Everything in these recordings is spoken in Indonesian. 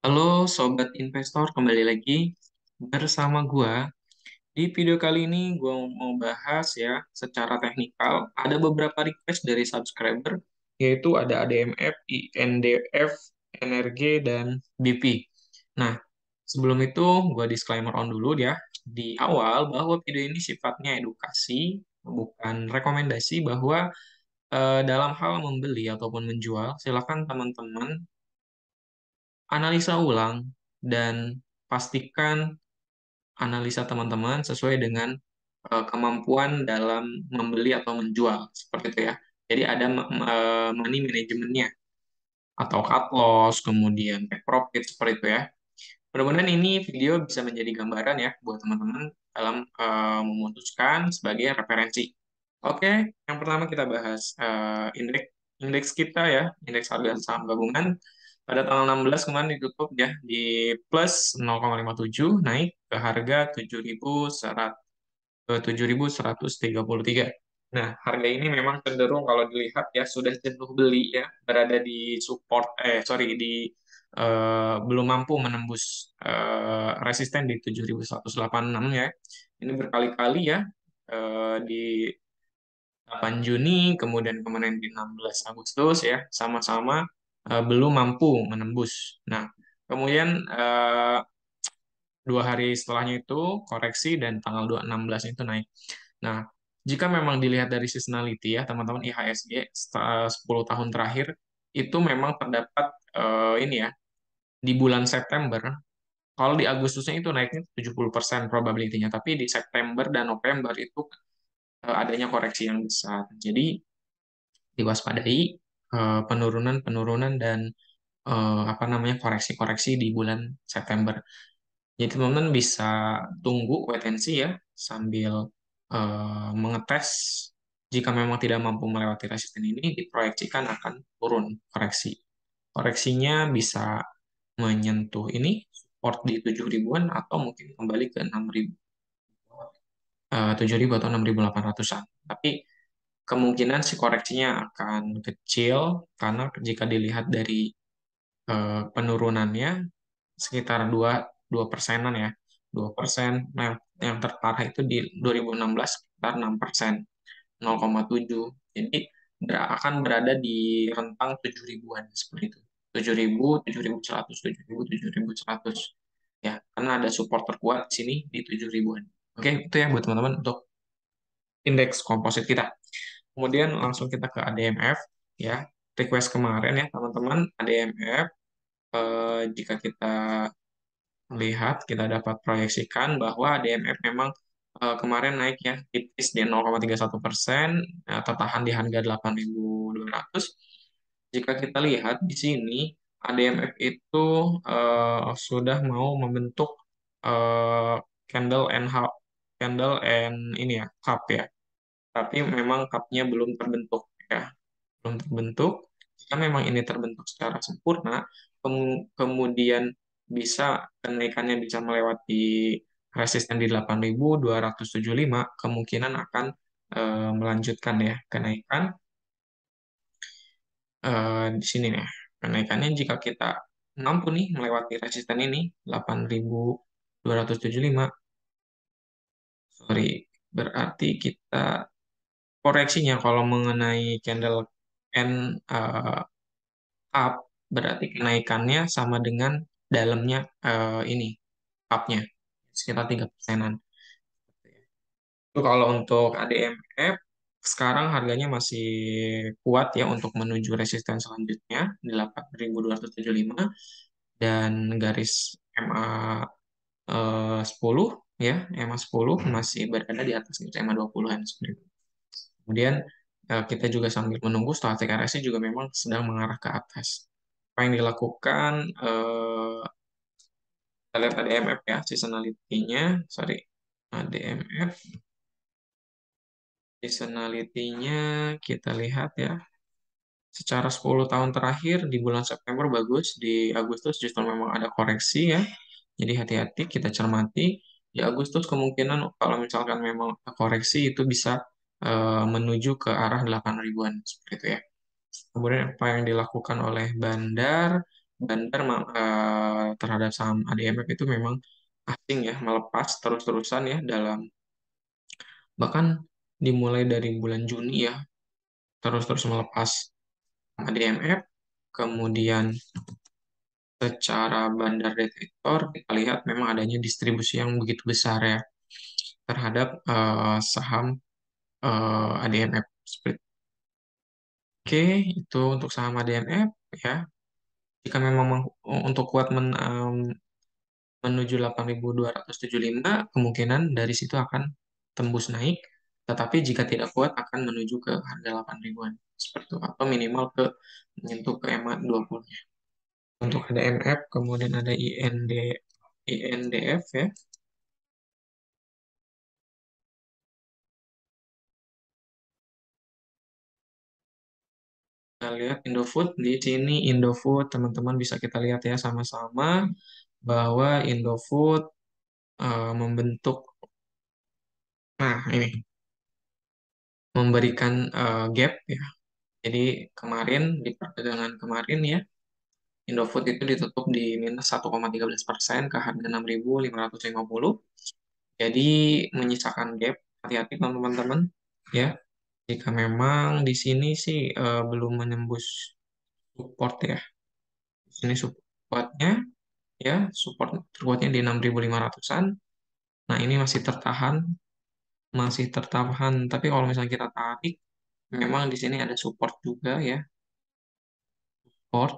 Halo Sobat Investor, kembali lagi bersama gua. Di video kali ini gua mau bahas ya secara teknikal. Ada beberapa request dari subscriber, yaitu ada ADMF, INDF, NRG, dan BP. Nah, sebelum itu gua disclaimer on dulu ya. Di awal bahwa video ini sifatnya edukasi, bukan rekomendasi bahwa dalam hal membeli ataupun menjual, silakan teman-teman analisa ulang dan pastikan analisa teman-teman sesuai dengan kemampuan dalam membeli atau menjual seperti itu ya. Jadi ada money manajemennya atau cut loss, kemudian take profit seperti itu ya. Mudah-mudahan ini video bisa menjadi gambaran ya buat teman-teman dalam memutuskan sebagai referensi. Oke, yang pertama kita bahas indeks indeks kita ya, indeks harga saham gabungan pada tanggal 16 kemarin ditutup ya di plus 0,57 naik ke harga 7.133. Nah, harga ini memang cenderung kalau dilihat ya sudah jenuh beli ya, berada di support sorry di belum mampu menembus resisten di 7.186 ya. Ini berkali-kali ya di 8 Juni, kemudian kemarin di 16 Agustus ya, sama-sama belum mampu menembus. Nah, kemudian 2 hari setelahnya itu koreksi dan tanggal 16 itu naik. Nah, jika memang dilihat dari seasonality ya, teman-teman IHSG 10 tahun terakhir itu memang terdapat ini ya, di bulan September, kalau di Agustusnya itu naiknya 70% probability-nya, tapi di September dan November itu adanya koreksi yang besar. Jadi diwaspadai penurunan-penurunan dan apa namanya koreksi-koreksi di bulan September. Jadi teman-teman bisa tunggu wait and see ya sambil mengetes jika memang tidak mampu melewati resisten ini diproyeksikan akan turun koreksi. Koreksinya bisa menyentuh ini support di 7 ribuan atau mungkin kembali ke 6.000 7.000 atau 6.800-an. Tapi kemungkinan si koreksinya akan kecil karena jika dilihat dari penurunannya sekitar 2 persenan ya. 2%. Nah, yang terparah itu di 2016 sekitar 6%, 0,7. Jadi akan berada di rentang 7 ribuan seperti itu. 7.000, 7.100, 7.000, 7.100. Ya, karena ada support terkuat di sini di 7 ribuan. Oke, itu ya buat teman-teman untuk indeks komposit kita. Kemudian langsung kita ke ADMF ya. Request kemarin ya teman-teman, ADMF jika kita lihat, kita dapat proyeksikan bahwa DMF memang kemarin naik ya, tipis di 0,31%, tertahan di harga 8.200. Jika kita lihat di sini, ADMF itu sudah mau membentuk eh, candle and candle and ini ya, cup ya. Tapi memang cupnya belum terbentuk ya, belum terbentuk. Jika memang ini terbentuk secara sempurna, kemudian kenaikannya bisa melewati resisten di 8.275, kemungkinan akan melanjutkan ya kenaikan di sini nih. Kenaikannya jika kita mampu nih melewati resisten ini 8.275, sorry, berarti kita koreksinya kalau mengenai candle N up berarti kenaikannya sama dengan dalamnya ini upnya sekitar 3%-an. Itu kalau untuk ADMF sekarang harganya masih kuat ya untuk menuju resisten selanjutnya di 8.275 dan garis MA 10 ya, MA 10 masih berada di atas garis MA 20-an seperti itu. Kemudian kita juga sambil menunggu statik RSI juga memang sedang mengarah ke atas. Apa yang dilakukan kita lihat ADMF ya, seasonality-nya, sorry, ADMF, seasonality-nya kita lihat ya, secara 10 tahun terakhir di bulan September bagus, di Agustus justru memang ada koreksi ya, jadi hati-hati kita cermati, di Agustus kemungkinan kalau misalkan memang ada koreksi itu bisa menuju ke arah 8 ribuan seperti itu ya. Kemudian apa yang dilakukan oleh Bandar? bandar terhadap saham ADMF itu memang asing ya, melepas terus-terusan ya dalam bahkan dimulai dari bulan Juni ya, terus-terus melepas ADMF, kemudian secara bandar detektor kita lihat memang adanya distribusi yang begitu besar ya terhadap saham ADMF. Oke, itu untuk saham ADMF ya. Jika memang untuk kuat menuju 8.275, kemungkinan dari situ akan tembus naik. Tetapi jika tidak kuat akan menuju ke harga 8 ribuan. Seperti itu. Atau minimal ke menyentuh ke EMA 20. Untuk ada MF, kemudian ada INDF ya. Kita lihat Indofood. Di sini Indofood, teman-teman bisa kita lihat ya sama-sama bahwa Indofood membentuk, nah ini, memberikan gap ya. Jadi kemarin, di perdagangan kemarin ya, Indofood itu ditutup di minus 1,13% ke harga 6.550. Jadi menyisakan gap. Hati-hati teman-teman ya. Jika memang di sini sih belum menembus support ya. Di sini supportnya ya, support terkuatnya di 6.500-an. Nah, ini masih tertahan. Tapi kalau misalnya kita tarik, memang di sini ada support juga ya, support.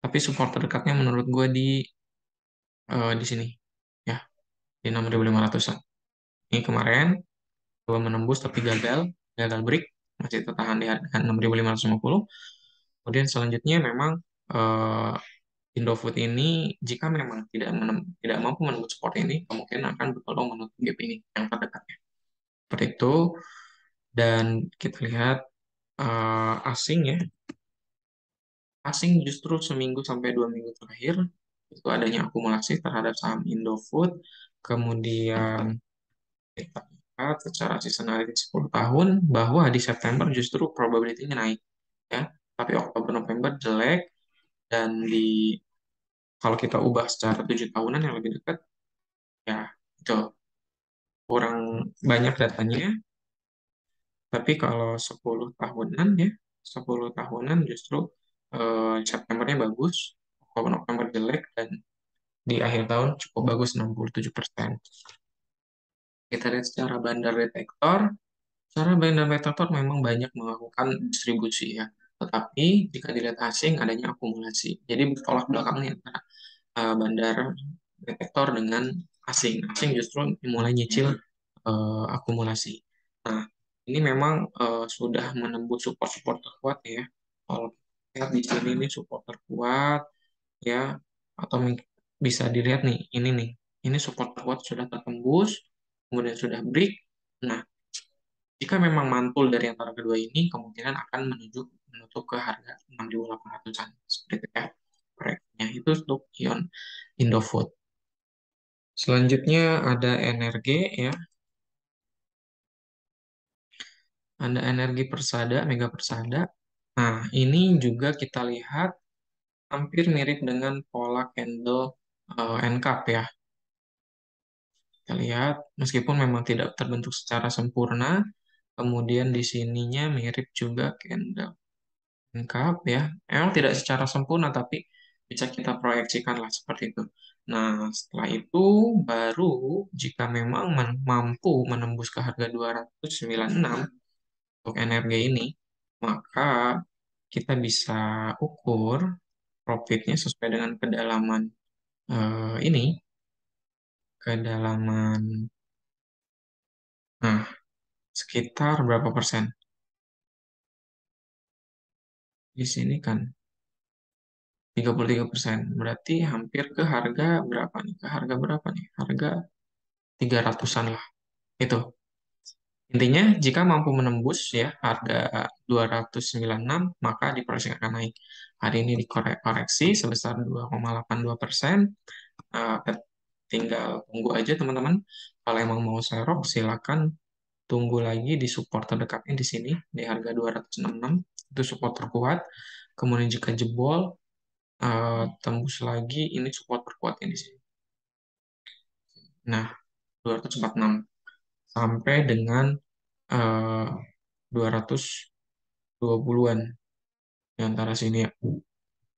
Tapi support terdekatnya menurut gue di sini ya, di 6.500-an. Ini kemarin coba menembus tapi gagal break, masih tertahan di harga 6.550. Kemudian selanjutnya memang eh, Indofood ini jika memang tidak mampu menembus support ini, kemungkinan akan berpeluang menutup gap ini yang terdekatnya. Seperti itu. Dan kita lihat asing ya, asing justru seminggu sampai 2 minggu terakhir itu adanya akumulasi terhadap saham Indofood. Kemudian kita lihat secara seasonality 10 tahun bahwa di September justru probability-nya naik ya. Tapi Oktober November jelek, dan kalau kita ubah secara 7 tahunan yang lebih dekat ya itu kurang banyak datanya. Tapi kalau 10 tahunan ya, 10 tahunan justru Septembernya bagus, Oktober November jelek, dan di akhir tahun cukup bagus 67%. Kita lihat secara bandar detektor. Secara bandar detektor memang banyak melakukan distribusi ya. Tetapi jika dilihat asing adanya akumulasi. Jadi bertolak belakang nih antara bandar detektor dengan asing. Asing justru mulai nyicil akumulasi. Nah, ini memang sudah menembus support-support terkuat ya. Kalau kita lihat di sini nih support terkuat ya, atau bisa dilihat nih, ini nih. Ini support terkuat sudah tertembus, kemudian sudah break. Nah, jika memang mantul dari antara kedua ini, kemungkinan akan menutup ke harga 6.800-an. Seperti itu ya. Proyeknya itu untuk Indofood. Selanjutnya ada energi ya. Ada energi Persada, Mega Persada. Nah, ini juga kita lihat hampir mirip dengan pola candle NCAP ya. Kita lihat, meskipun memang tidak terbentuk secara sempurna, kemudian di sininya mirip juga candle lengkap ya. Memang tidak secara sempurna, tapi bisa kita proyeksikan lah seperti itu. Nah, setelah itu baru jika memang mampu menembus ke harga 296 untuk energi ini, maka kita bisa ukur profitnya sesuai dengan kedalaman ini, kedalaman, nah, sekitar berapa persen? Di sini kan 33%. Berarti hampir ke harga berapa nih? Ke harga berapa nih? Harga 300-an lah. Itu. Intinya, jika mampu menembus ya harga 296, maka diproyeksikan akan naik. Hari ini dikoreksi sebesar 2,82%. Eh, tinggal tunggu aja teman-teman. Kalau emang mau serok, silakan tunggu lagi di support terdekatnya di sini, di harga 266. Itu support terkuat. Kemudian jika jebol, tembus lagi, ini support terkuatnya di sini. Nah, 246 sampai dengan eh, 220-an di antara sini ya.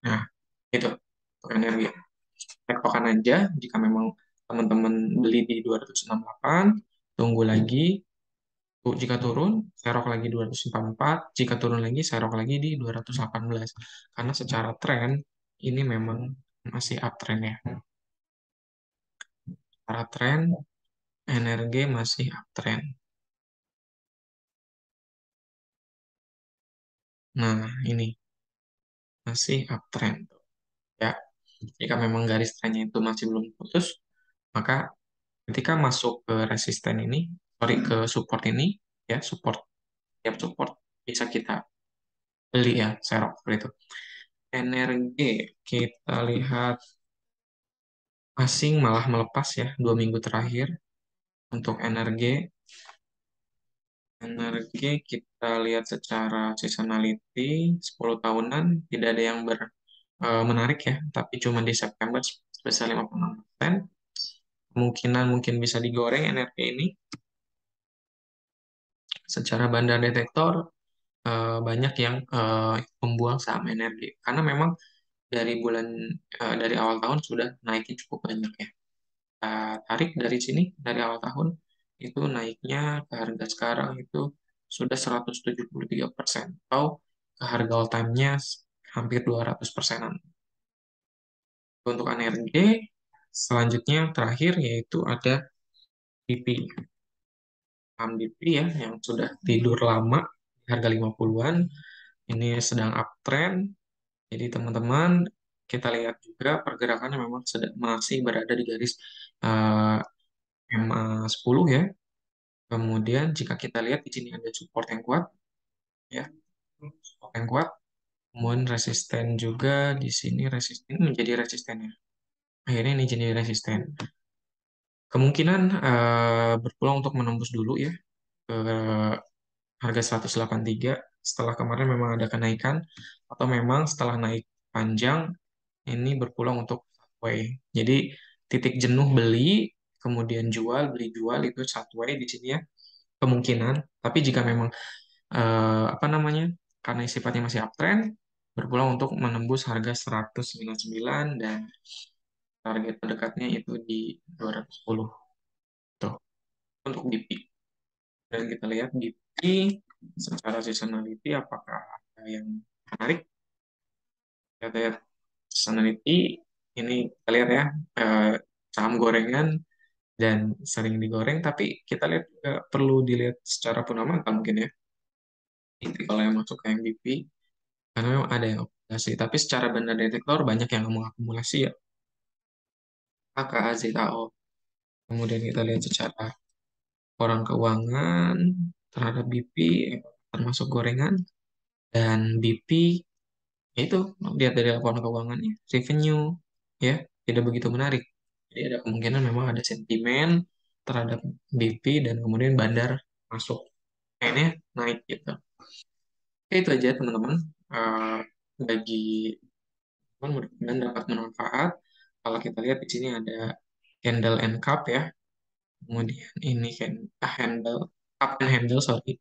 Nah, itu untuk energi. Tektokan aja jika memang teman-teman beli di 268, tunggu lagi. Jika turun, serok lagi 244, jika turun lagi, serok lagi di 218. Karena secara tren, ini memang masih uptrend ya. Secara tren, energi masih uptrend. Nah, ini masih uptrend. Ya, jika memang garis trennya itu masih belum putus, maka ketika masuk ke resisten ini, sorry, ke support ini, ya, support, tiap support, bisa kita beli ya, serok seperti itu. Energi, kita lihat asing malah melepas ya 2 minggu terakhir untuk energi. Energi kita lihat secara seasonality 10 tahunan tidak ada yang menarik ya, tapi cuma di September sebesar 56%. Kemungkinan mungkin bisa digoreng energi ini secara bandar detektor, banyak yang membuang saham energi karena memang dari awal tahun sudah naikin cukup banyak ya. Tarik dari sini dari awal tahun itu naiknya ke harga sekarang itu sudah 173% atau ke harga all time-nya hampir 200%-an. Untuk energi selanjutnya yang terakhir yaitu ada BP. Saham BP ya yang sudah tidur lama di harga 50-an ini sedang uptrend. Jadi teman-teman kita lihat juga pergerakannya memang masih berada di garis eh, MA10 ya. Kemudian jika kita lihat di sini ada support yang kuat, ya, support yang kuat. Kemudian resisten juga di sini resisten menjadi resisten ya. Akhirnya ini jadi resisten. Kemungkinan berpeluang untuk menembus dulu ya ke harga 183 setelah kemarin memang ada kenaikan atau memang setelah naik panjang ini berpeluang untuk sideways. Jadi titik jenuh beli kemudian jual beli jual itu sideways di sini ya kemungkinan. Tapi jika memang apa namanya karena sifatnya masih uptrend berpeluang untuk menembus harga 199 dan target terdekatnya itu di 210 tuh untuk BP dan kita lihat BP secara seasonality apakah ada yang menarik. Kita lihat seasonality ini kita lihat ya eh, saham gorengan dan sering digoreng tapi kita lihat juga perlu dilihat secara fundamental mungkin ya itu kalau yang masuk ke MBP karena memang ada yang akumulasi. Tapi secara benda detektor banyak yang mengakumulasi ya. KKA, ZAO. Kemudian kita lihat secara orang keuangan terhadap BP termasuk gorengan dan BP itu lihat dari laporan keuangannya revenue ya tidak begitu menarik. Jadi ada kemungkinan memang ada sentimen terhadap BP dan kemudian bandar masuk. Akhirnya naik gitu. Oke, itu aja teman-teman. Eh, bagi mudah-mudahan dapat bermanfaat. Kalau kita lihat di sini ada handle and cup ya. Kemudian ini kan handle cup and handle sorry.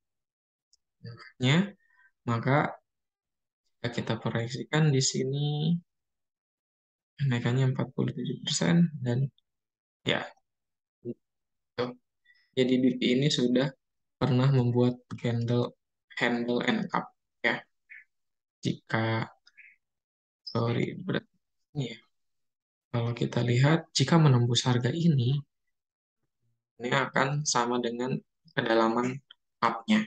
Nya maka jika kita proyeksikan di sini kenaikannya 47% dan ya gitu. Jadi BP ini sudah pernah membuat handle handle and cup ya. Jika sorry berarti ya. Kalau kita lihat jika menembus harga ini akan sama dengan kedalaman up-nya.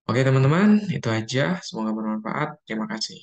Oke teman-teman, itu aja. Semoga bermanfaat. Terima kasih.